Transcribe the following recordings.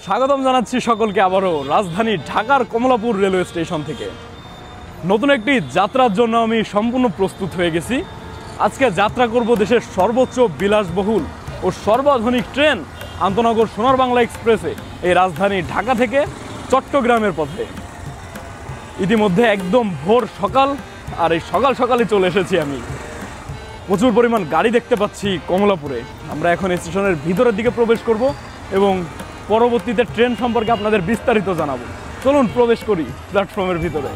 স্বাগতম জানাচ্ছি সকলকে আবারও রাজধানী ঢাকার কমলাপুর রেলওয়ে স্টেশন থেকে। নতুন একটি যাত্রার জন্য আমি সম্পূর্ণ প্রস্তুত হয়ে গেছি। আজকে যাত্রা করব দেশের সর্বোচ্চ বিলাসবহুল ও সর্বাধুনিক ট্রেন আন্তনগর সোনার বাংলা এক্সপ্রেসে এই রাজধানী ঢাকা থেকে চট্টগ্রামের পথে। ইতিমধ্যে একদম ভোর সকাল, আর এই সকাল সকালই চলে এসেছি আমি। প্রচুর পরিমাণ গাড়ি দেখতে পাচ্ছি কমলাপুরে। আমরা এখন স্টেশনের ভিতরের দিকে প্রবেশ করব এবং পরবর্তীতে ট্রেন সম্পর্কে আপনাদের বিস্তারিত জানাবো। চলুন প্রবেশ করি প্ল্যাটফর্মের ভিতরে।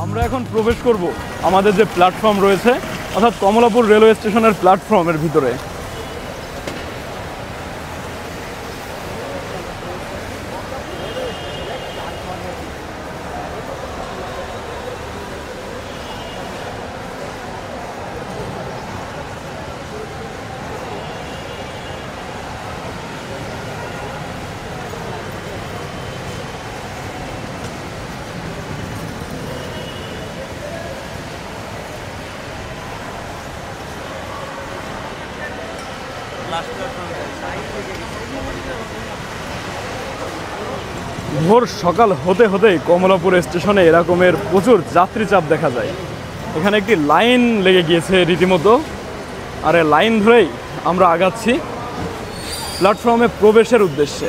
আমরা এখন প্রবেশ করব আমাদের যে প্ল্যাটফর্ম রয়েছে, অর্থাৎ কমলাপুর রেলওয়ে স্টেশনের প্ল্যাটফর্মের ভিতরে। ভোর সকাল হতে হতেই কমলাপুর স্টেশনে এরকমের প্রচুর যাত্রী চাপ দেখা যায়। এখানে একটি লাইন লেগে গিয়েছে রীতিমতো, আর এই লাইন ধরেই আমরা আগাচ্ছি প্ল্যাটফর্মে প্রবেশের উদ্দেশ্যে।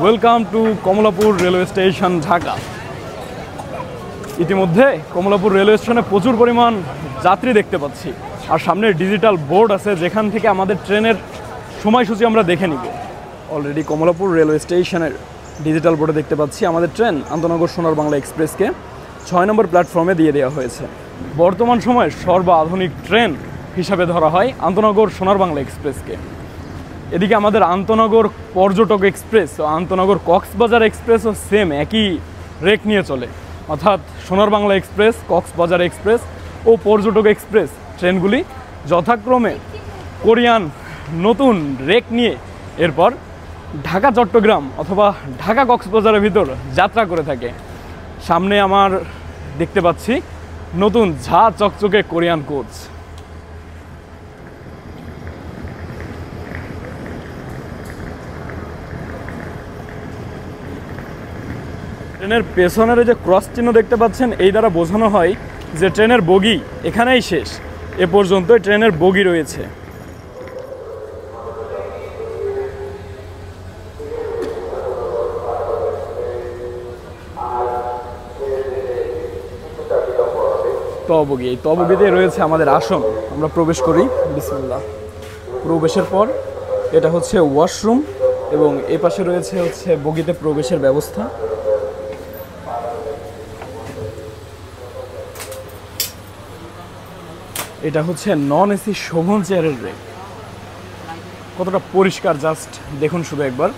Welcome to Kamalapur railway station Dhaka. ইতিমধ্যে কমলাপুর রেলওয়ে স্টেশনে প্রচুর পরিমাণ যাত্রী দেখতে পাচ্ছি, আর সামনে ডিজিটাল বোর্ড আছে যেখান থেকে আমাদের ট্রেনের সময়সূচি আমরা দেখে নিব। অলরেডি কমলাপুর রেলওয়ে স্টেশনের ডিজিটাল বোর্ডে দেখতে পাচ্ছি আমাদের ট্রেন আন্তনগর সোনার বাংলা এক্সপ্রেসকে 6 নম্বর প্ল্যাটফর্মে দিয়ে দেওয়া হয়েছে। বর্তমান সময়ে সর্বাধুনিক ট্রেন হিসাবে ধরা হয় আন্তনগর সোনার বাংলা এক্সপ্রেসকে। এদিকে আমাদের আন্তনগর পর্যটক এক্সপ্রেস ও আন্তনগর কক্সবাজার এক্সপ্রেসও সেম একই রেক নিয়ে চলে, অর্থাৎ সোনার বাংলা এক্সপ্রেস, কক্সবাজার এক্সপ্রেস ও পর্যটক এক্সপ্রেস ট্রেনগুলি যথাক্রমে কোরিয়ান নতুন রেক নিয়ে এরপর ঢাকা চট্টগ্রাম অথবা ঢাকা কক্সবাজারের ভিতর যাত্রা করে থাকে। সামনে আমার দেখতে পাচ্ছি নতুন ঝা চকচকে কোরিয়ান কোচ। ট্রেনের পেছনের যে ক্রস চিহ্ন দেখতে পাচ্ছেন, এই দ্বারা বোঝানো হয় যে ট্রেনের বগি এখানেই শেষ, এ পর্যন্তই ট্রেনের বগি রয়েছে। তবগি, এই তবগিতে রয়েছে আমাদের আসন। আমরা প্রবেশ করি বিসমিল্লাহ। প্রবেশের পর এটা হচ্ছে ওয়াশরুম এবং এ পাশে রয়েছে বগিতে প্রবেশের ব্যবস্থা। এটা হচ্ছে নন এসি শোভন চেয়ারের রেক। কতটা পরিষ্কার জাস্ট দেখুন শুধু একবার।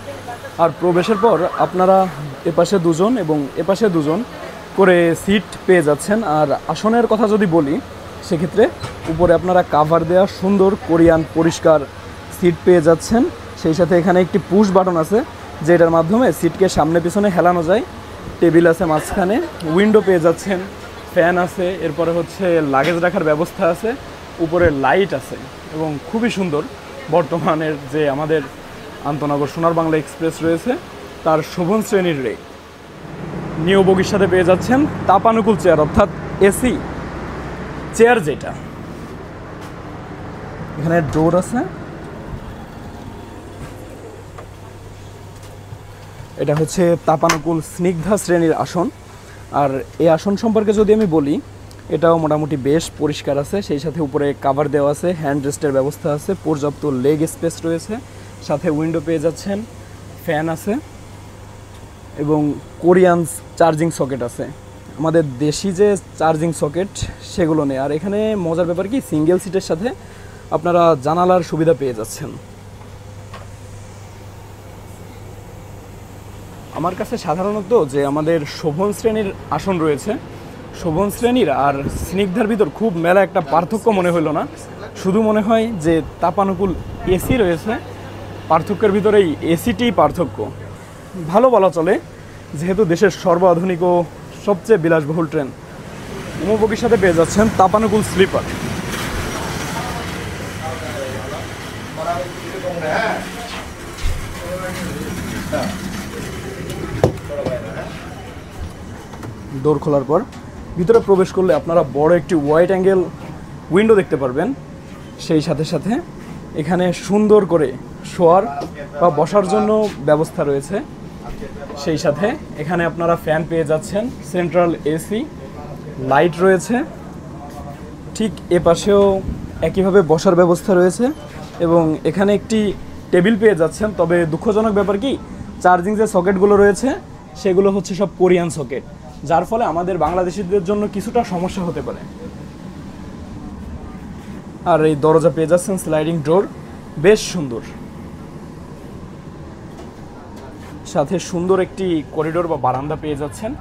আর প্রবেশের পর আপনারা এপাশে দুজন এবং এপাশে দুজন করে সিট পেয়ে যাচ্ছেন। আর আসনের কথা যদি বলি, সেক্ষেত্রে উপরে আপনারা কাভার দেওয়া সুন্দর কোরিয়ান পরিষ্কার সিট পেয়ে যাচ্ছেন। সেই সাথে এখানে একটি পুশ বাটন আছে যেটার মাধ্যমে সিটকে সামনে পিছনে হেলানো যায়। টেবিল আছে মাঝখানে, উইন্ডো পেয়ে যাচ্ছেন, ফ্যান আছে, এরপরে হচ্ছে লাগেজ রাখার ব্যবস্থা আছে, উপরে লাইট আছে এবং খুবই সুন্দর। বর্তমানের যে আমাদের আন্তনগর সোনার বাংলা এক্সপ্রেস রয়েছে তার শোভন শ্রেণীর রে নিউ বগির সাথে পেয়ে যাচ্ছেন তাপানুকূল চেয়ার, অর্থাৎ এসি চেয়ার যেটা। এখানে ডোর আছে, এটা হচ্ছে তাপানুকূল স্নিগ্ধা শ্রেণীর আসন। আর এই আসন সম্পর্কে যদি আমি বলি, এটাও মোটামুটি বেশ পরিষ্কার আছে। সেই সাথে উপরে কাভার দেওয়া আছে, হ্যান্ড রেস্টের ব্যবস্থা আছে, পর্যাপ্ত লেগ স্পেস রয়েছে, সাথে উইন্ডো পেয়ে যাচ্ছেন, ফ্যান আছে এবং কোরিয়ান চার্জিং সকেট আছে। আমাদের দেশি যে চার্জিং সকেট সেগুলো নেই। আর এখানে মজার ব্যাপার কি, সিঙ্গেল সিটের সাথে আপনারা জানালার সুবিধা পেয়ে যাচ্ছেন। আমার কাছে সাধারণত যে আমাদের শোভন শ্রেণীর আসন রয়েছে, শোভন শ্রেণীর আর স্নিগ্ধার ভিতর খুব মেলা একটা পার্থক্য মনে হইল না। শুধু মনে হয় যে তাপানুকূল এসি রয়েছে, পার্থক্যের ভিতরে এই এসিটি পার্থক্য। ভালো বলা চলে, যেহেতু দেশের সর্বাধুনিক ও সবচেয়ে বিলাসবহুল ট্রেন। উপভোগীর সাথে পেয়ে যাচ্ছেন তাপানুকূল স্লিপার। ডোর খোলার পর ভিতরে প্রবেশ করলে আপনারা বড় একটি ওয়াইড অ্যাঙ্গেল উইন্ডো দেখতে পারবেন। সেই সাথে সাথে এখানে সুন্দর করে শোয়ার বা বসার জন্য ব্যবস্থা রয়েছে। সেই সাথে এখানে আপনারা ফ্যান পেয়ে যাচ্ছেন, সেন্ট্রাল এসি, লাইট রয়েছে। ঠিক এ পাশেও একইভাবে বসার ব্যবস্থা রয়েছে এবং এখানে একটি টেবিল পেয়ে যাচ্ছেন। তবে দুঃখজনক ব্যাপার কি, চার্জিং যে সকেটগুলো রয়েছে সেগুলো হচ্ছে সব কোরিয়ান সকেট, যার ফলে আমাদের বাংলাদেশিদের জন্য কিছুটা সমস্যা হতে পারে। আর এই দরজা পেয়ে যাচ্ছেন স্লাইডিং ডোর, বেশ সুন্দর। সাথে সুন্দর একটি করিডোর বা বারান্দা পেয়ে যাচ্ছেন।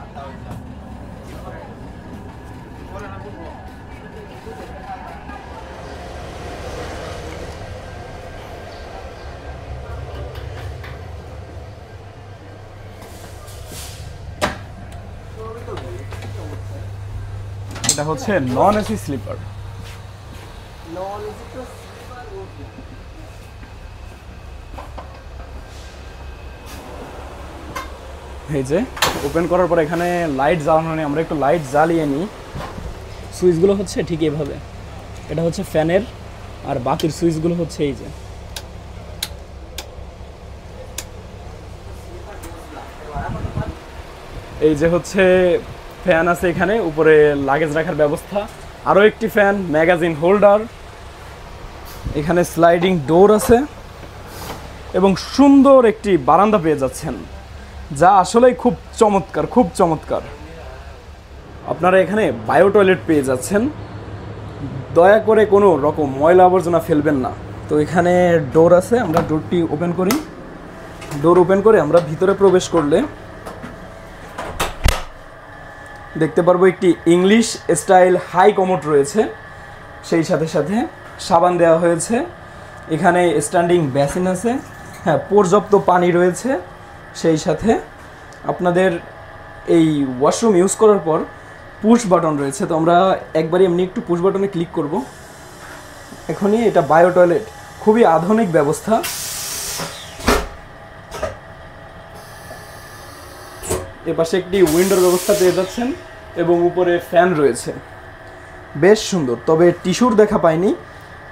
এটা হচ্ছে নন এসি স্লিপার। এই যে ওপেন করার পর এখানে লাইট জ্বালানো নেই, আমরা একটু লাইট জ্বালিয়ে নিই। সুইচগুলো হচ্ছে ঠিক এইভাবে, এটা হচ্ছে ফ্যানের, আর বাকির সুইচগুলো হচ্ছে এই যে। এই যে হচ্ছে ফ্যান আছে এখানে, উপরে লাগেজ রাখার ব্যবস্থা, আরও একটি ফ্যান, ম্যাগাজিন হোল্ডার, এখানে স্লাইডিং ডোর আছে এবং সুন্দর একটি বারান্দা পেয়ে যাচ্ছেন, যা আসলেই খুব চমৎকার, খুব চমৎকার। আপনারা এখানে বায়ো টয়লেট পেয়ে যাচ্ছেন। দয়া করে কোনো রকম ময়লা আবর্জনা ফেলবেন না। তো এখানে ডোর আছে, আমরা ডোরটি ওপেন করি। ডোর ওপেন করে আমরা ভিতরে প্রবেশ করলে দেখতে পারবো একটি ইংলিশ স্টাইল হাই কমোড রয়েছে। সেই সাথে সাথে সাবান দেওয়া হয়েছে, এখানে স্ট্যান্ডিং বেসিন আছে, হ্যাঁ পর্যাপ্ত পানি রয়েছে। সেই সাথে আপনাদের এই ওয়াশরুম ইউজ করার পর পুশ বাটন রয়েছে। তো আমরা একবারই এমনি একটু পুশ বাটনে ক্লিক করব। এখনই এটা বায়ো টয়লেট, খুবই আধুনিক ব্যবস্থা। এপাশে একটি উইন্ডোর ব্যবস্থা পেয়ে যাচ্ছেন এবং উপরে ফ্যান রয়েছে, বেশ সুন্দর। তবে টিস্যুর দেখা পাইনি।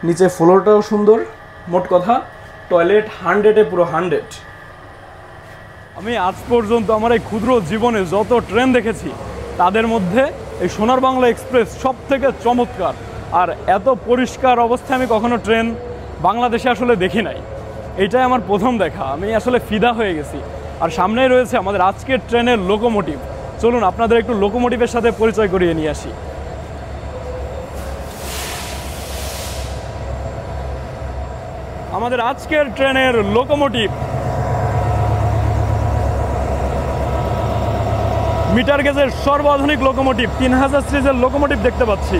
নিচে ফ্লোরটাও সুন্দর। মোট কথা টয়লেট 100-এ পুরো 100। আমি আজ পর্যন্ত আমার এই ক্ষুদ্র জীবনে যত ট্রেন দেখেছি তাদের মধ্যে এই সোনার বাংলা এক্সপ্রেস সব থেকে চমৎকার। আর এত পরিষ্কার অবস্থায় আমি কখনো ট্রেন বাংলাদেশে আসলে দেখি নাই। এটাই আমার প্রথম দেখা, আমি আসলে ফিদা হয়ে গেছি। আর সামনেই রয়েছে আমাদের আজকের ট্রেনের লোকোমোটিভ। চলুন আপনাদের একটু লোকোমোটিভের সাথে পরিচয় করিয়ে নিয়ে আসি। আমাদের আজকের ট্রেনের লোকোমোটিভ মিটার গেজের সর্বাধুনিক লোকোমোটিভ, 3000 সিরিজের লোকোমোটিভ দেখতে পাচ্ছি।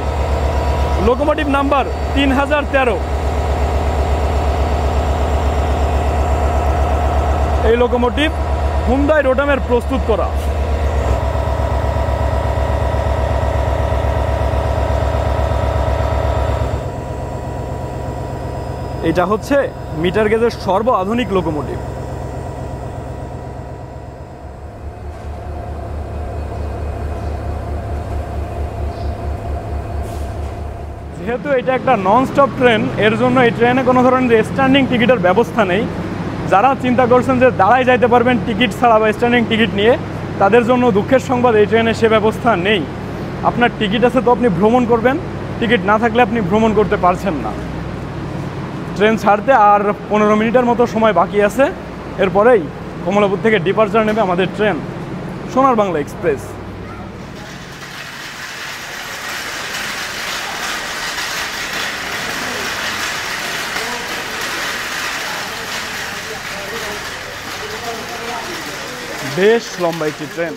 Locomotive number 3013। এই লোকোমোটিভ হুন্ডাই রোটামের প্রস্তুত করা। এটা হচ্ছে মিটার গেজের সর্বাধুনিক লোকোমোটিভ। যেহেতু এটা একটা নন স্টপ ট্রেন, এর জন্য এই ট্রেনে কোনো ধরনের স্ট্যান্ডিং টিকিটের ব্যবস্থা নেই। যারা চিন্তা করছেন যে দাঁড়ায় যাইতে পারবেন টিকিট ছাড়া বা স্ট্যান্ডিং টিকিট নিয়ে, তাদের জন্য দুঃখের সংবাদ, এই ট্রেনে সে ব্যবস্থা নেই। আপনার টিকিট আছে তো আপনি ভ্রমণ করবেন, টিকিট না থাকলে আপনি ভ্রমণ করতে পারছেন না। ট্রেন ছাড়তে আর 15 মিনিটের মতো সময় বাকি আছে, এরপরেই কমলাপুর থেকে ডিপার্চার নেবে আমাদের ট্রেন সোনার বাংলা এক্সপ্রেস। বেশ লম্বা একটি ট্রেন।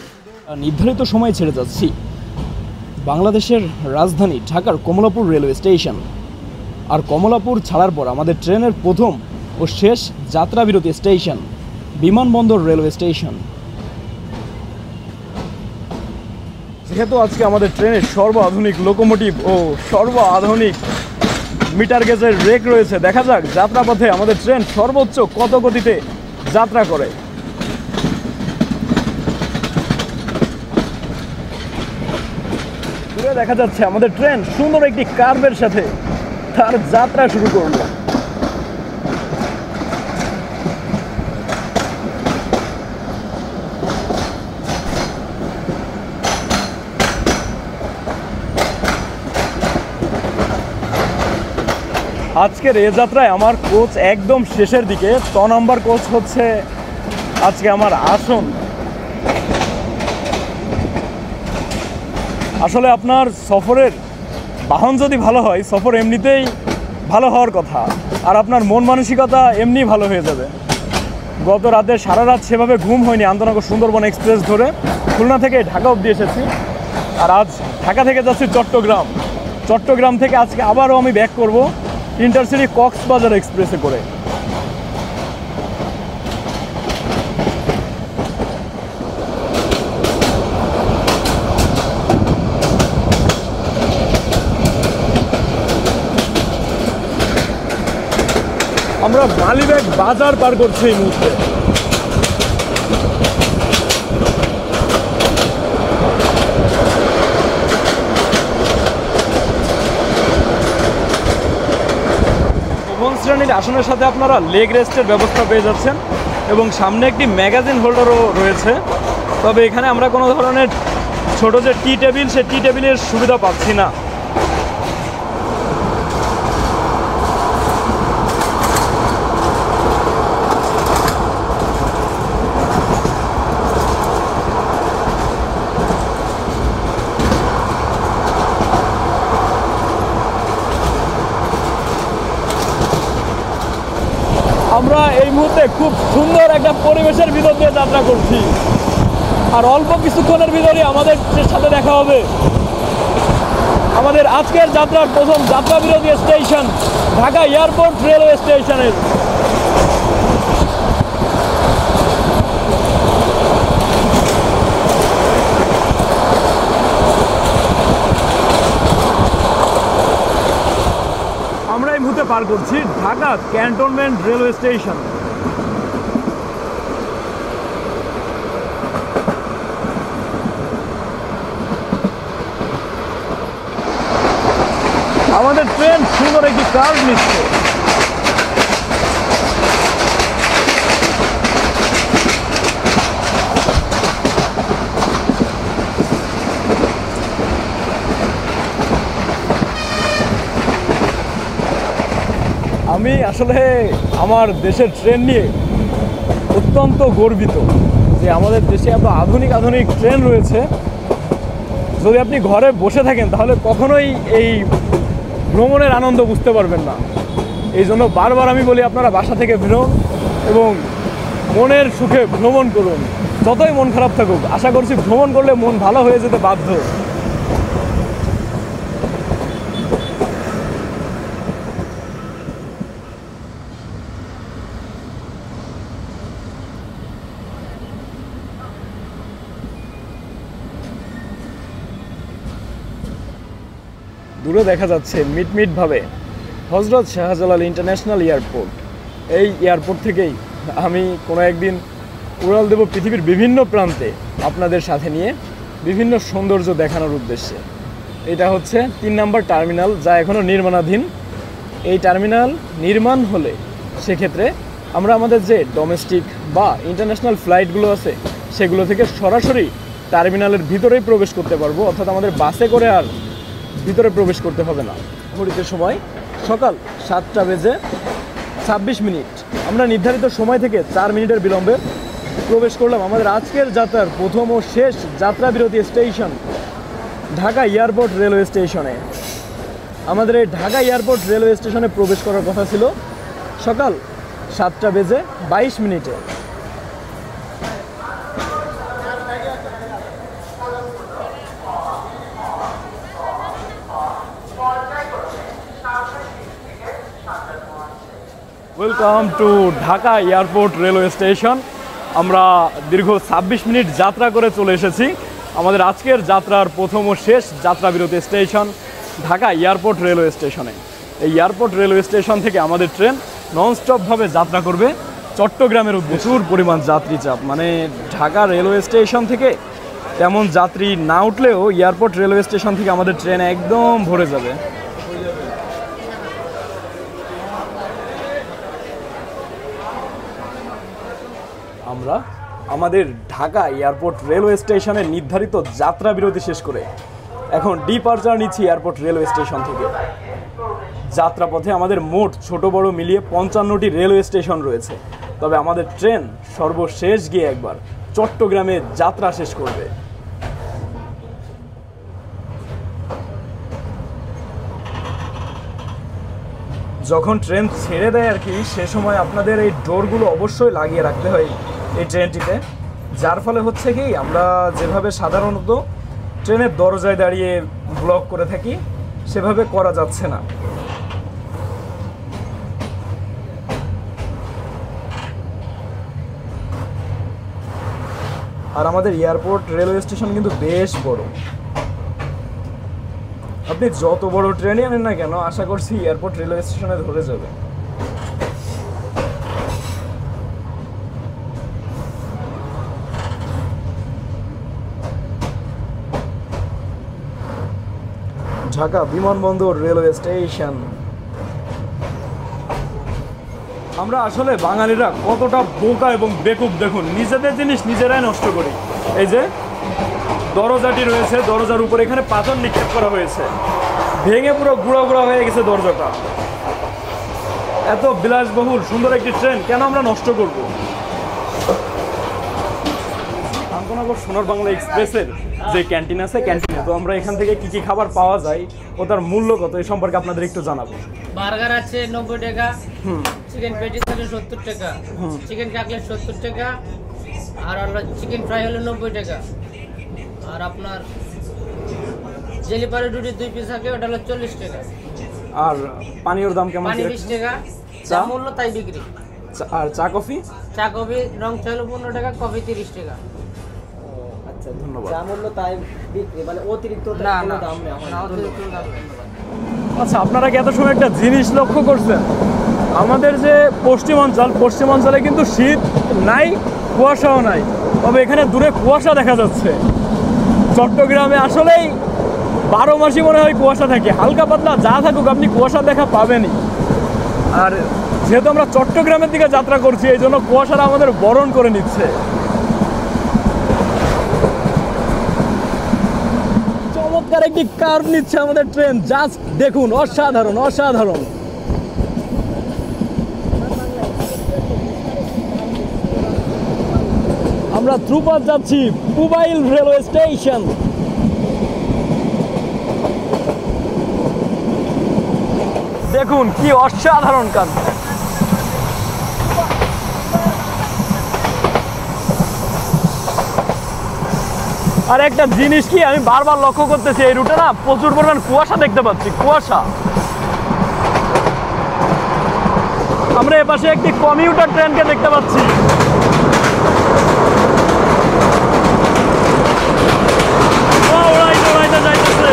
নির্ধারিত সময় ছেড়ে যাচ্ছি বাংলাদেশের রাজধানী ঢাকার কমলাপুর রেলওয়ে স্টেশন। আর কমলাপুর ছাড়ার পর আমাদের ট্রেনের প্রথম ও শেষ যাত্রাবিরতি স্টেশন বিমানবন্দর রেলওয়ে স্টেশন। যেহেতু আজকে আমাদের ট্রেনের সর্বাধুনিক লোকোমোটিভ ও সর্বাধুনিক মিটার গেজের রেক রয়েছে, দেখা যাক যাত্রাপথে আমাদের ট্রেন সর্বোচ্চ কত গতিতে যাত্রা করে। দেখা যাচ্ছে আমাদের ট্রেন সুন্দর একটি কার্ভের সাথে তার যাত্রা শুরু করলো। আজকের এ যাত্রায় আমার কোচ একদম শেষের দিকে, 6 নম্বর কোচ হচ্ছে আজকে আমার আসন। আসলে আপনার সফরের বাহন যদি ভালো হয়, সফর এমনিতেই ভালো হওয়ার কথা, আর আপনার মন মানসিকতা এমনি ভালো হয়ে যাবে। গত রাতে সারা রাত সেভাবে ঘুম হয়নি আন্তনগর সুন্দরবন এক্সপ্রেস ধরে। খুলনা থেকে ঢাকা অবধি এসেছি, আর আজ ঢাকা থেকে যাচ্ছি চট্টগ্রাম। চট্টগ্রাম থেকে আজকে আবারও আমি ব্যাক করব ইন্টারসিটি কক্সবাজার এক্সপ্রেসে করে। আমরা মালিবাগ বাজার পার করছি এই মুহূর্তে। প্রথম শ্রেণীর আসনের সাথে আপনারা লেগ রেস্টের ব্যবস্থা পেয়ে যাচ্ছেন এবং সামনে একটি ম্যাগাজিন হোল্ডারও রয়েছে। তবে এখানে আমরা কোনো ধরনের ছোট যে টি টেবিল, সে টি টেবিলের সুবিধা পাচ্ছি না। আমরা এই মুহূর্তে খুব সুন্দর একটা পরিবেশের ভিতর দিয়ে যাত্রা করছি, আর অল্প কিছুক্ষণের ভিতরে আমাদের সাথে দেখা হবে আমাদের আজকের যাত্রার প্রথম যাত্রাবিরতি স্টেশন ঢাকা এয়ারপোর্ট রেলওয়ে স্টেশনের। আমরা এই মুহূর্তে পার করছি ঢাকা ক্যান্টনমেন্ট রেলওয়ে স্টেশন। আমাদের ট্রেন সুন্দর একটি কার্ভ নিচ্ছে। আমি আসলে আমার দেশের ট্রেন নিয়ে অত্যন্ত গর্বিত যে আমাদের দেশে এত আধুনিক আধুনিক ট্রেন রয়েছে। যদি আপনি ঘরে বসে থাকেন তাহলে কখনোই এই ভ্রমণের আনন্দ বুঝতে পারবেন না। এই জন্য বারবার আমি বলি আপনারা বাসা থেকে বেরোন এবং মনের সুখে ভ্রমণ করুন। যতই মন খারাপ থাকুক, আশা করছি ভ্রমণ করলে মন ভালো হয়ে যেতে বাধ্য। দূরে দেখা যাচ্ছে মিটমিটভাবে হজরত শাহজালাল ইন্টারন্যাশনাল এয়ারপোর্ট। এই এয়ারপোর্ট থেকেই আমি কোনো একদিন উড়াল দেব পৃথিবীর বিভিন্ন প্রান্তে আপনাদের সাথে নিয়ে বিভিন্ন সৌন্দর্য দেখানোর উদ্দেশ্যে। এটা হচ্ছে 3 নম্বর টার্মিনাল, যা এখনও নির্মাণাধীন। এই টার্মিনাল নির্মাণ হলে সেক্ষেত্রে আমরা আমাদের যে ডোমেস্টিক বা ইন্টারন্যাশনাল ফ্লাইটগুলো আছে সেগুলো থেকে সরাসরি টার্মিনালের ভিতরেই প্রবেশ করতে পারবো, অর্থাৎ আমাদের বাসে করে আর ভিতরে প্রবেশ করতে হবে না। ঘড়িতে সময় সকাল 7:26। আমরা নির্ধারিত সময় থেকে 4 মিনিটের বিলম্বে প্রবেশ করলাম আমাদের আজকের যাত্রার প্রথম ও শেষ যাত্রা বিরতি স্টেশন ঢাকা এয়ারপোর্ট রেলওয়ে স্টেশনে। আমাদের এই ঢাকা এয়ারপোর্ট রেলওয়ে স্টেশনে প্রবেশ করার কথা ছিল সকাল 7:22। Welcome to Dhaka airport railway station. আমরা দীর্ঘ 26 মিনিট যাত্রা করে চলে এসেছি আমাদের আজকের যাত্রার প্রথম ও শেষ যাত্রা বিরতি স্টেশন ঢাকা এয়ারপোর্ট রেলওয়ে স্টেশনে। এই এয়ারপোর্ট রেলওয়ে স্টেশন থেকে আমাদের ট্রেন ননস্টপভাবে যাত্রা করবে চট্টগ্রামের প্রচুর পরিমাণ যাত্রী চাপ, মানে ঢাকা রেলওয়ে স্টেশন থেকে তেমন যাত্রী না উঠলেও এয়ারপোর্ট রেলওয়ে স্টেশন থেকে আমাদের ট্রেন একদম ভরে যাবে। আমরা আমাদের ঢাকা এয়ারপোর্ট রেলওয়ে স্টেশনের নির্ধারিত যাত্রা বিরতি শেষ করে এখন ডিপারচার নিচ্ছি এয়ারপোর্ট রেলওয়ে স্টেশন থেকে। যাত্রাপথে আমাদের মোট ছোট বড় মিলিয়ে 55টি রেলওয়ে স্টেশন রয়েছে, তবে আমাদের ট্রেন সর্বশেষ গিয়ে একবার চট্টগ্রামে যাত্রা শেষ করবে। যখন ট্রেন ছেড়ে দেয় আর কি, সে সময় আপনাদের এই ডোরগুলো অবশ্যই লাগিয়ে রাখতে হয় এই ট্রেনটিতে, যার ফলে হচ্ছে কি আমরা যেভাবে সাধারণত ট্রেনের দরজায় দাঁড়িয়ে ব্লক করে থাকি সেভাবে করা যাচ্ছে না। আর আমাদের এয়ারপোর্ট রেলওয়ে স্টেশন কিন্তু বেশ বড়। আপনি যত বড় ট্রেনই আনেন না কেন, আশা করছি এয়ারপোর্ট রেলওয়ে স্টেশনে ধরে যাবে। ঢাকা বিমানবন্দর রেলওয়ে স্টেশন। আমরা আসলে বাঙালিরা কতটা বোকা এবং বেকুব দেখুন, নিজেদের জিনিস নিজেরাই নষ্ট করি। এই যে দরজাটি রয়েছে, দরজার উপরে এখানে পাথর নিক্ষেপ করা হয়েছে, ভেঙে পুরো গুঁড়া গুঁড়া হয়ে গেছে দরজাটা। এত বিলাসবহুল সুন্দর একটি ট্রেন কেন আমরা নষ্ট করব? আন্তনগর সোনার বাংলা এক্সপ্রেসের যে ক্যান্টিন আছে, ক্যান্টিনে তো আমরা এখান থেকে কি কি খাবার পাওয়া যায় ও তার মূল্য কত এই সম্পর্কে আপনাদের একটু জানাবো। বার্গার আছে 90 টাকা, চিকেন প্যাটিস আছে 70 টাকা, চিকেন কাটলেট 70 টাকা, আর হলো চিকেন ফ্রাই হলো 90 টাকা, আর আপনার জেলি পাউরুটি 2 পিস থাকে ওটা হলো 40 টাকা। আর পানির দাম কেমন? পানি 20 টাকা, চা মূল্য তাই বিক্রি। আর চা কফি? চা কফি রং চা হলো 15 টাকা, কফি 30 টাকা। আচ্ছা ধন্যবাদ। চা মূল্য তাই বিক্রি, মানে অতিরিক্ত কোনো দাম নেই আমার, অতিরিক্ত দাম নেই। আচ্ছা, আপনারা কি এত সময় একটা জিনিস লক্ষ্য করছেন? আমাদের যে পশ্চিমাঞ্চলে কিন্তু শীত নাই, কুয়াশাও নাই, তবে এখানে দূরে কুয়াশা দেখা যাচ্ছে। চট্টগ্রামে আসলেই 12 মাসই মনে হয় কুয়াশা থাকে, হালকা পাতলা যা থাকুক আপনি কুয়াশা দেখা পাবেনই। আর যেহেতু আমরা চট্টগ্রামের দিকে যাত্রা করছি, এই জন্য কুয়াশাটা আমাদের বরণ করে নিচ্ছে। চমৎকার একটি কার্ভ নিচ্ছে আমাদের ট্রেন, জাস্ট দেখুন, অসাধারণ অসাধারণ। আমরা থ্রুপাথ যাচ্ছি পুবাইল রেলওয়ে স্টেশন। দেখুন কি অসাধারণ কাজ। আর একটা জিনিস কি আমি বারবার লক্ষ্য করতেছি, এই রুটে না প্রচুর পরিমাণ কুয়াশা দেখতে পাচ্ছি, কুয়াশা। আমরা এপাশে একটি কমিউটার ট্রেনকে দেখতে পাচ্ছি। উড়াইতে যাইতেছে।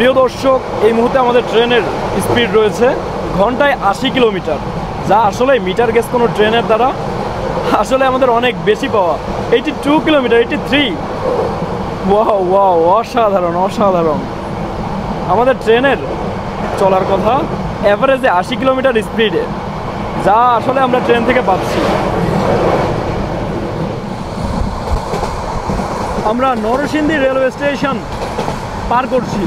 প্রিয় দর্শক, এই মুহূর্তে আমাদের ট্রেনের স্পিড রয়েছে ঘন্টায় 80 কিলোমিটার, যা আসলে মিটার গেজ কোনো ট্রেনের দ্বারা আসলে আমাদের অনেক বেশি পাওয়া। 82 কিলোমিটার, 83। ওয়াও ওয়াও, অসাধারণ অসাধারণ। আমাদের ট্রেনের চলার কথা অ্যাভারেজে 80 কিলোমিটার স্পিডে, যা আসলে আমরা ট্রেন থেকে পাচ্ছি। আমরা নরসিংদী রেলওয়ে স্টেশন পার করছি।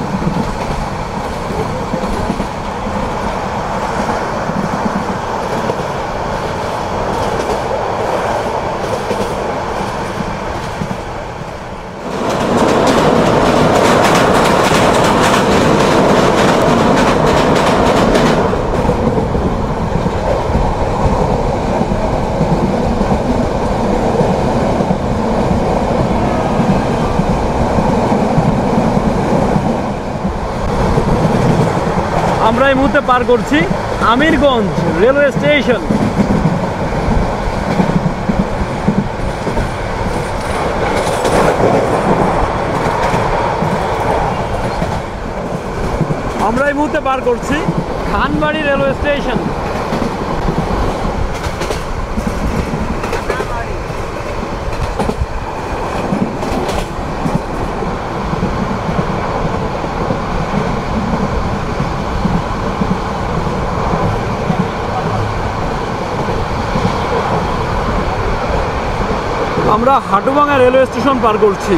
আমরা এই মুহূর্তে পার করছি আমিরগঞ্জ রেলওয়ে স্টেশন। আমরা এই মুহূর্তে পার করছি খানবাড়ি রেলওয়ে স্টেশন। আমরা হাটুভাঙ্গা রেলওয়ে স্টেশন পার করছি।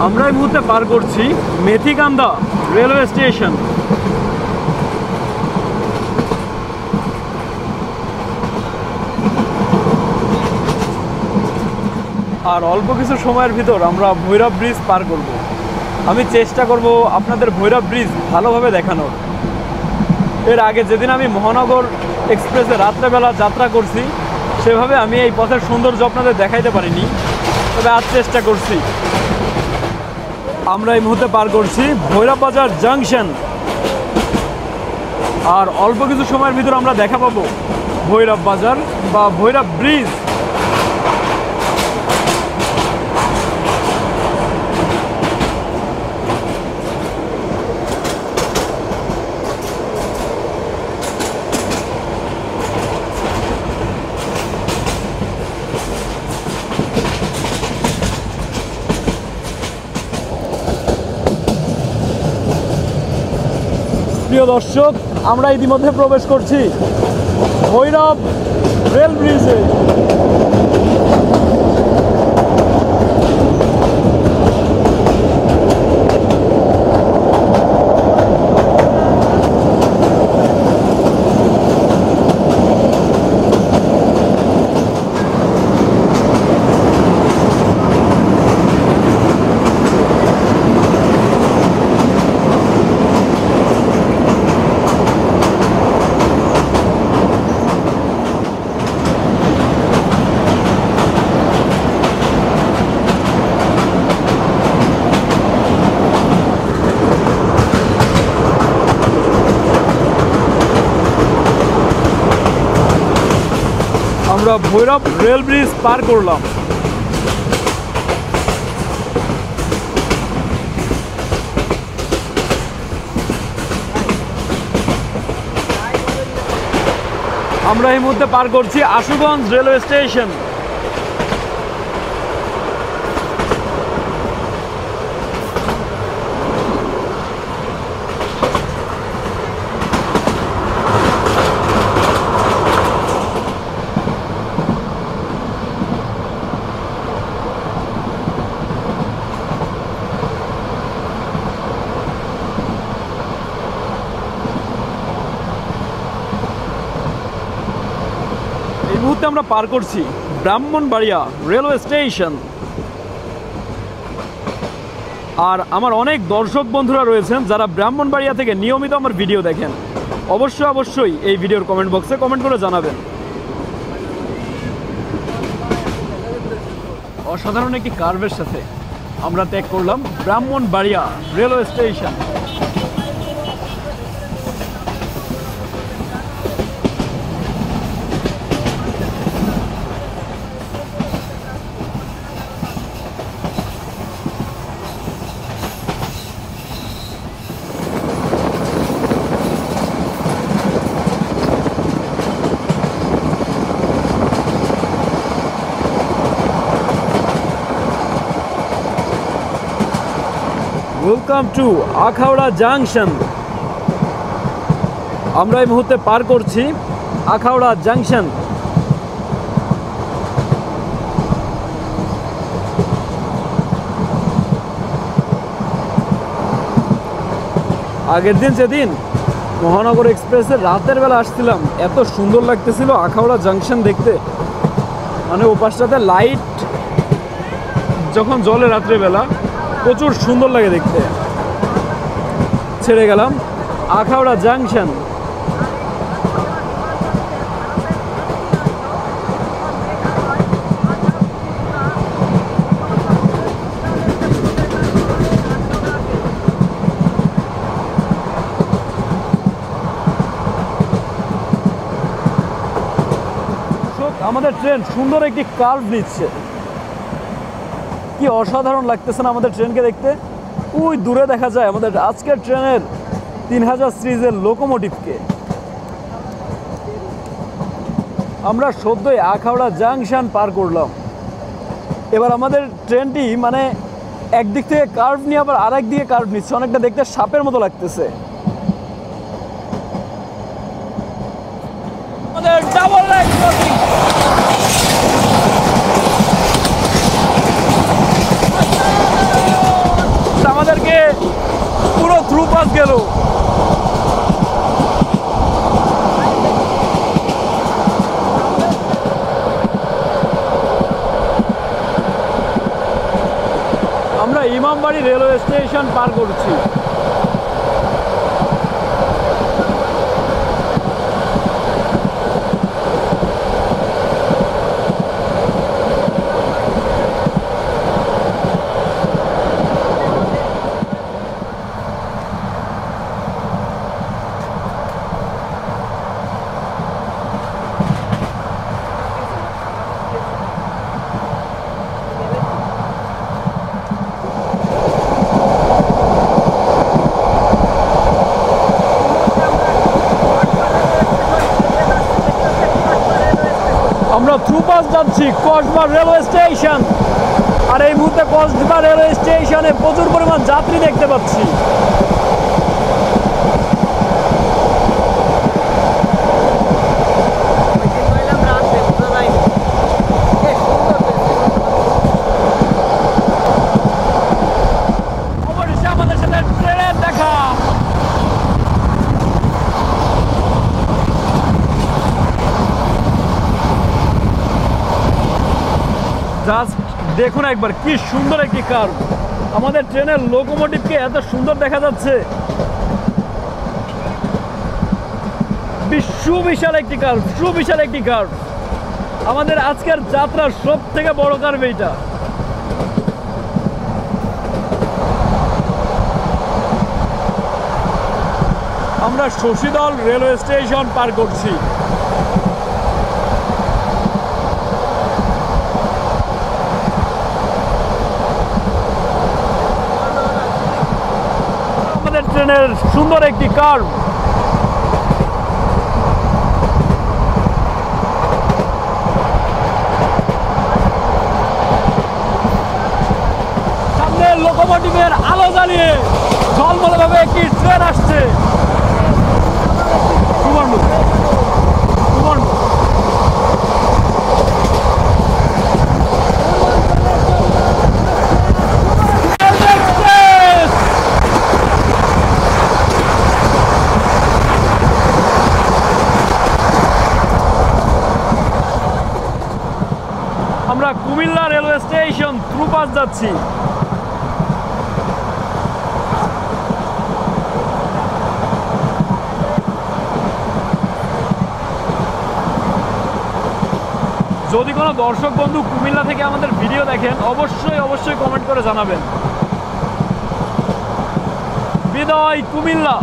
আমরা এই মুহূর্তে পার করছি মেথিকান্দা রেলওয়ে স্টেশন। আর অল্প কিছু সময়ের ভিতর আমরা ভৈরব ব্রিজ পার করব। আমি চেষ্টা করব আপনাদের ভৈরব ব্রিজ ভালোভাবে দেখানোর। এর আগে যেদিন আমি মহানগর এক্সপ্রেসে রাত্রেবেলা যাত্রা করছি, সেভাবে আমি এই পথের সৌন্দর্য আপনাদের দেখাইতে পারিনি, তবে আজ চেষ্টা করছি। আমরা এই মুহূর্তে পার করছি ভৈরব বাজার জাংশন। আর অল্প কিছু সময়ের ভিতর আমরা দেখা পাবো ভৈরব বাজার বা ভৈরব ব্রিজ। প্রিয় দর্শক, আমরা ইতিমধ্যে প্রবেশ করছি ভৈরব রেল ব্রিজে। আমরা ভৈরব রেল ব্রিজ পার করলাম। আমরা এই মুহূর্তে পার করছি আশুগঞ্জ রেলওয়ে স্টেশন। এই মুহূর্তে আমরা পার করছি ব্রাহ্মণবাড়িয়া রেলওয়ে স্টেশন। আর আমার অনেক দর্শক বন্ধুরা রয়েছেন যারা ব্রাহ্মণবাড়িয়া থেকে নিয়মিত আমার ভিডিও দেখেন। অবশ্যই এই ভিডিওর কমেন্ট বক্সে কমেন্ট করে জানাবেন। অসাধারণ একটি কার্ভের সাথে আমরা ত্যাগ করলাম Brahmanbaria railway station. Welcome to Akhaura junction. আমরা এই মুহূর্তে পার করছি আখাউড়া জাংশন। আগের দিন যেদিন মহানগর এক্সপ্রেসের রাতের বেলা আসছিলাম, এত সুন্দর লাগতেছিল আখাউড়া জাংশন দেখতে। মানে ওপাশটাতে লাইট যখন জ্বলে রাত্রেবেলা প্রচুর সুন্দর লাগে দেখতে। ছেড়ে গেলাম আখাউড়া জাংশন। আমাদের ট্রেন সুন্দর একটি কার্ভ নিচ্ছে, কি অসাধারণ লাগতেছে না আমাদের ট্রেনকে দেখতে। ওই দূরে দেখা যায় আমাদের আজকের ট্রেনের 3000 সিরিজের লোকোমোটিভকে। আমরা সদ্যই আখাউড়া জাংশন পার করলাম। এবার আমাদের ট্রেনটি মানে একদিক থেকে কার্ভ নিয়ে আবার আরেক দিকে কার্ভ নিচ্ছে, অনেকটা দেখতে সাপের মতো লাগতেছে। আমাদের ডাবল লাইন ক্রসিং। আমাদেরকে পুরো থ্রু পাস গেল। আমরা ইমামবাড়ি রেলওয়ে স্টেশন পার করছি। আমরা থ্রু পাস যাচ্ছি কসবা রেলওয়ে স্টেশন। আর এই মুহূর্তে কসবা রেলওয়ে স্টেশনে প্রচুর পরিমাণ যাত্রী দেখতে পাচ্ছি। অবশেষে আমাদের সাথে ট্রেনের দেখা। জাস্ট দেখুন একবার কি সুন্দর একটি কার্ভ। আমাদের ট্রেনের লোকোমোটিভকে এত সুন্দর দেখা যাচ্ছে। সুবিশাল একটি কার্ভ, সুবিশাল একটি কার্ভ। আমাদের আজকের যাত্রার সব থেকে বড় কার্ভ এইটা। আমরা শশীদল রেলওয়ে স্টেশন পার করছি। ট্রেনের সুন্দর একটি কার্ভ। সামনে লোকোমোটিভের আলো জ্বালিয়ে ঝলমলেভাবে একটি ট্রেন আসছে। সুবর্ণ সুবর্ণ আমরা Comilla railway station through pass যাচ্ছি। যদি কোনো দর্শক বন্ধু কুমিল্লা থেকে আমাদের ভিডিও দেখেন, অবশ্যই কমেন্ট করে জানাবেন। বিদায় কুমিল্লা।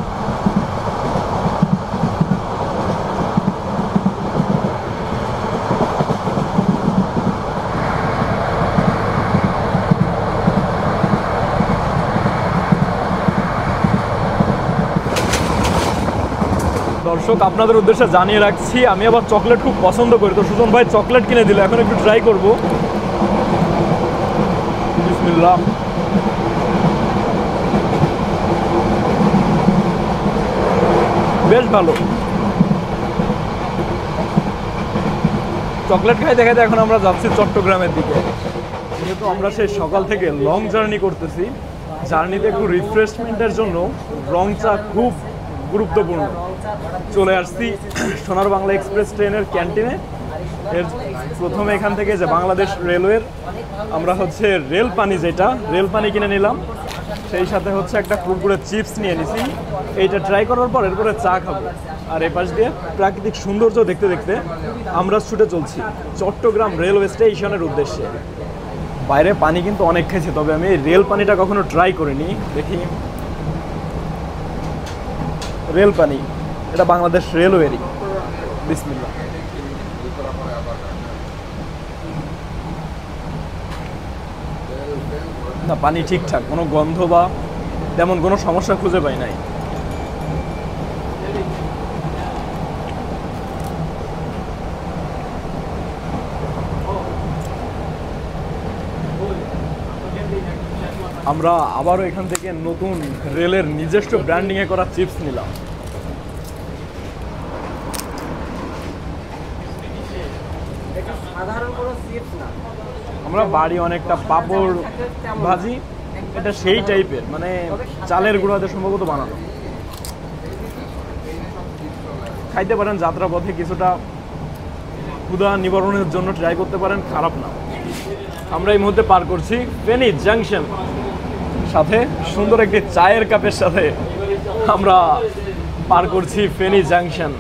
দর্শক আপনাদের উদ্দেশ্যে জানিয়ে রাখছি, আমি আবার চকলেট খুব পছন্দ করি, তো সুজন ভাই চকলেট কিনে দিল, এখন একটু ট্রাই করব। বিসমিল্লাহ। বেশ ভালো। চকলেট খাইতে খাইতে এখন আমরা যাচ্ছি চট্টগ্রামের দিকে। যেহেতু আমরা সেই সকাল থেকে লং জার্নি করতেছি, জার্নিতে একটু রিফ্রেশমেন্টের জন্য রং চা খুব গুরুত্বপূর্ণ। চলে আসছি সোনার বাংলা এক্সপ্রেস ট্রেনের ক্যান্টিনে। এর প্রথমে এখান থেকে যে বাংলাদেশ রেলওয়ের আমরা হচ্ছে রেল পানি, যেটা রেল পানি কিনে নিলাম, সেই সাথে হচ্ছে একটা কুরকুরে চিপস নিয়ে নিছি। এইটা ট্রাই করার পর এরপরে চা খাবো। আর এপাশ দিয়ে প্রাকৃতিক সৌন্দর্য দেখতে দেখতে আমরা ছুটে চলছি চট্টগ্রাম রেলওয়ে স্টেশনের উদ্দেশ্যে। বাইরে পানি কিন্তু অনেক খেয়েছি, তবে আমি রেল পানিটা কখনো ট্রাই করিনি। দেখি, রেল পানি, এটা বাংলাদেশ রেলওয়েরই। বিসমিল্লাহ। না, পানি ঠিকঠাক, কোনো গন্ধ বা তেমন কোনো সমস্যা খুঁজে পাই নাই। আমরা আবারও এখান থেকে নতুন রেলের নিজস্ব ব্র্যান্ডিংয়ে করা চিপস নিলাম। আমরা বাড়ি অনেকটা পাপড় ভাজি, এটা সেই টাইপের, মানে চালের গুঁড়াতে সম্ভবত বানানো। খাইতে পারেন যাত্রাপথে, কিছুটা ক্ষুধা নিবারণের জন্য ট্রাই করতে পারেন, খারাপ না। আমরা এই মুহূর্তে পার করছি ফেনী জাংশন, সাথে সুন্দর একটি চায়ের কাপের সাথে আমরা পার করছি ফেনী জাংশন।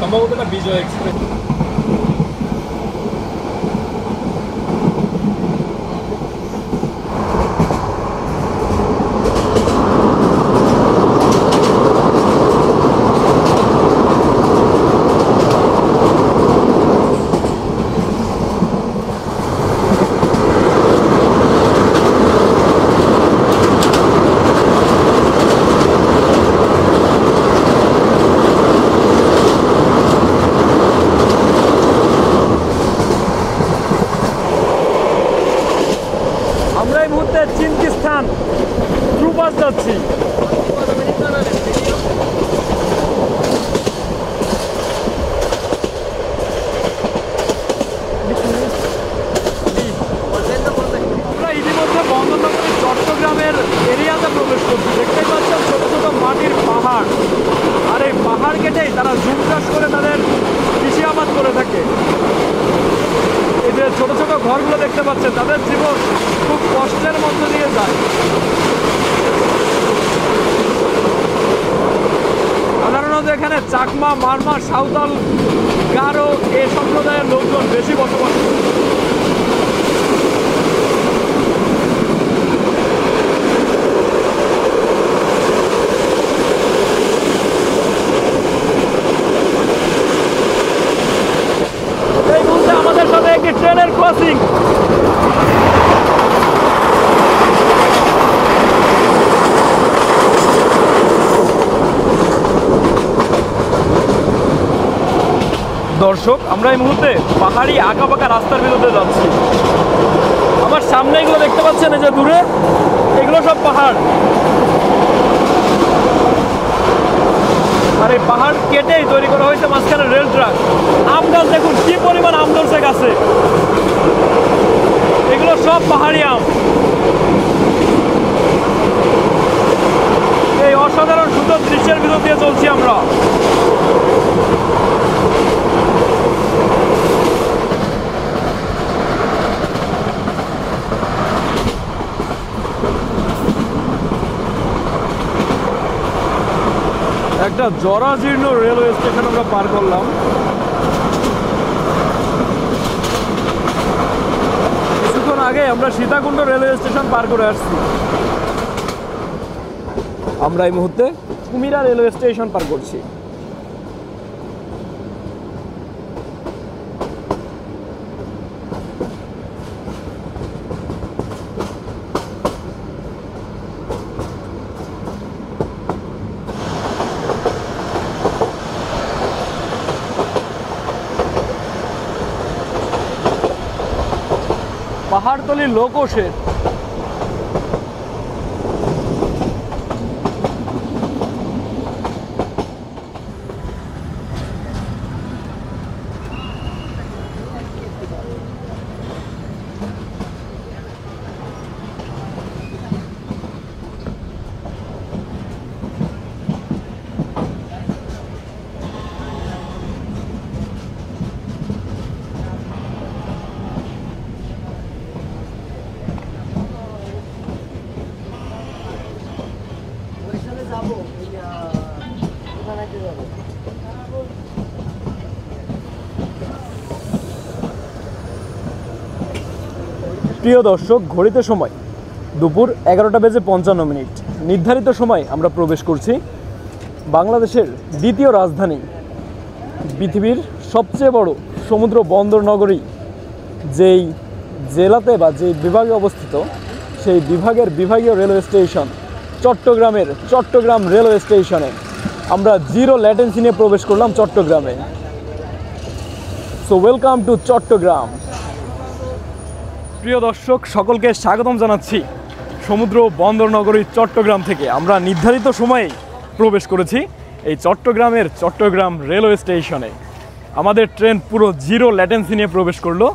সম্ভবত এটা বিজয় এক্সপ্রেস। চিনকিস্তান ট্রুপাস যাচ্ছি। আমরা ইতিমধ্যে বন্দরনগরী চট্টগ্রামের এরিয়াতে প্রবেশ করছি। দেখতেই পাচ্ছেন ছোট ছোট মাটির পাহাড়, আর এই পাহাড় কেটেই তারা ঝুম চাষ করে তাদের কৃষি আবাদ করে থাকে। এই যে ছোট ছোট ঘরগুলো দেখতে পাচ্ছেন, তাদের জীবন খুব কষ্টের মধ্যে দিয়ে যায়। সাধারণত এখানে চাকমা, মারমা, সাঁওতাল, গারো এই সম্প্রদায়ের লোকজন বেশি বসবাস করে। এই মুহূর্তে আমাদের সাথে একটি ট্রেনের ক্রসিং। দর্শক, আমরা এই মুহূর্তে পাহাড়ি আঁকাবাঁকা রাস্তার বিরুদ্ধে যাচ্ছি। আমার সামনে এগুলো দেখতে পাচ্ছেন, এই যে দূরে, এগুলো সব পাহাড়। আর এই পাহাড় কেটেই তৈরি করা হয়েছে মাঝখানে রেল ট্র্যাক। আম গাছ দেখুন কি পরিমাণ আম ধরছে গাছে, এগুলো সব পাহাড়ি আম। এই অসাধারণ সুন্দর দৃশ্যের ভিতর দিয়ে চলছি আমরা। একটা জরাজীর্ণ রেলওয়ে স্টেশন আমরা পার করলাম। কিছুক্ষণ আগে আমরা সীতাকুণ্ড রেলওয়ে স্টেশন পার করে আসছি। আমরা এই মুহূর্তে কুমিরা রেলওয়ে স্টেশন পার করছি। পাহাড়তলি লোকো শেড। প্রিয় দর্শক, ঘড়িতে সময় দুপুর 11:55। নির্ধারিত সময় আমরা প্রবেশ করছি বাংলাদেশের দ্বিতীয় রাজধানী, পৃথিবীর সবচেয়ে বড় সমুদ্র বন্দর নগরী যেই জেলাতে বা যেই বিভাগে অবস্থিত, সেই বিভাগের বিভাগীয় রেলওয়ে স্টেশন চট্টগ্রামের চট্টগ্রাম রেলওয়ে স্টেশনে আমরা জিরো ল্যাটেন্সি নিয়ে প্রবেশ করলাম চট্টগ্রামে। So welcome to Chittagong. প্রিয় দর্শক, সকলকে স্বাগতম জানাচ্ছি সমুদ্র বন্দর নগরী চট্টগ্রাম থেকে। আমরা নির্ধারিত সময়ে প্রবেশ করেছি এই চট্টগ্রামের চট্টগ্রাম রেলওয়ে স্টেশনে। আমাদের ট্রেন পুরো জিরো ল্যাটেন্সি নিয়ে প্রবেশ করলো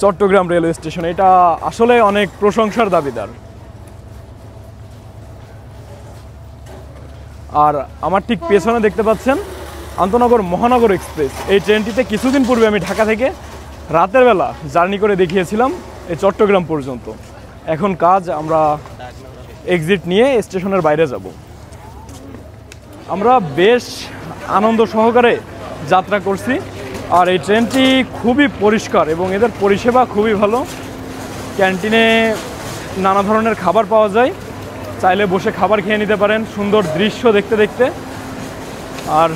চট্টগ্রাম রেলওয়ে স্টেশনে। এটা আসলে অনেক প্রশংসার দাবিদার। আর আমার ঠিক পেছনে দেখতে পাচ্ছেন আন্তনগর মহানগর এক্সপ্রেস। এই ট্রেনটিতে কিছুদিন পূর্বে আমি ঢাকা থেকে রাতের বেলা জার্নি করে দেখিয়েছিলাম এই চট্টগ্রাম পর্যন্ত। এখন কাজ, আমরা এক্সিট নিয়ে স্টেশনের বাইরে যাব। আমরা বেশ আনন্দ সহকারে যাত্রা করছি। আর এই ট্রেনটি খুবই পরিষ্কার এবং এদের পরিষেবা খুবই ভালো। ক্যান্টিনে নানা ধরনের খাবার পাওয়া যায়, চাইলে বসে খাবার খেয়ে নিতে পারেন সুন্দর দৃশ্য দেখতে দেখতে। আর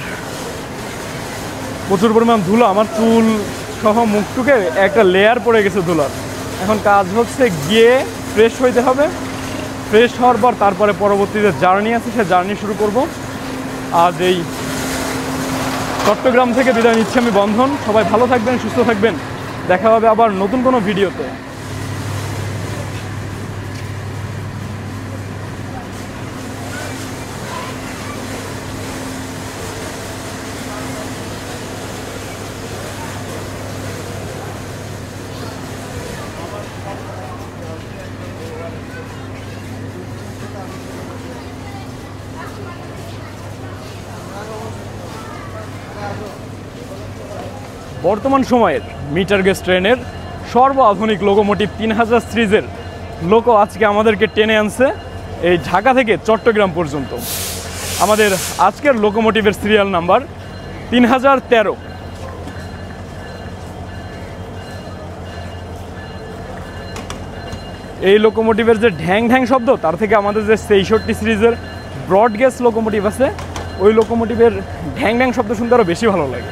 প্রচুর পরিমাণ ধুলো, আমার চুল সহ মুখটুকে একটা লেয়ার পড়ে গেছে ধুলার। এখন কাজ হচ্ছে গিয়ে ফ্রেশ হইতে হবে। ফ্রেশ হওয়ার পর তারপরে পরবর্তীতে জার্নি আছে, সে জার্নি শুরু করব। আজ এই চট্টগ্রাম থেকে বিদায় নিচ্ছি আমি, বন্ধন। সবাই ভালো থাকবেন, সুস্থ থাকবেন। দেখা হবে আবার নতুন কোনো ভিডিওতে। বর্তমান সময়ের মিটার গেজ ট্রেনের সর্বাধুনিক লোকোমোটিভ 3000 সিরিজের লোকো আজকে আমাদেরকে টেনে আনছে এই ঢাকা থেকে চট্টগ্রাম পর্যন্ত। আমাদের আজকের লোকোমোটিভের সিরিয়াল নাম্বার 3013। এই লোকোমোটিভের যে ঢ্যাং ঢ্যাং শব্দ, তার থেকে আমাদের যে 66 সিরিজের ব্রড গেজ লোকোমোটিভ আছে, ওই লোকোমোটিভের ঢ্যাং ঢ্যাং শব্দ শুনতে আরও বেশি ভালো লাগে।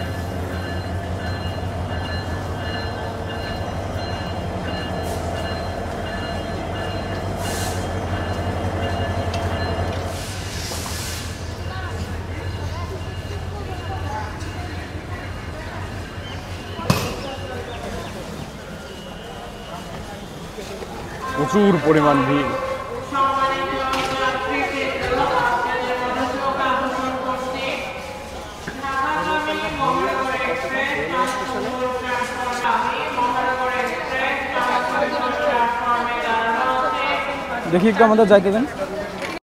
প্রচুর পরিমাণ ভিড়। দেখি একটু আমাদের যাইতে দেন।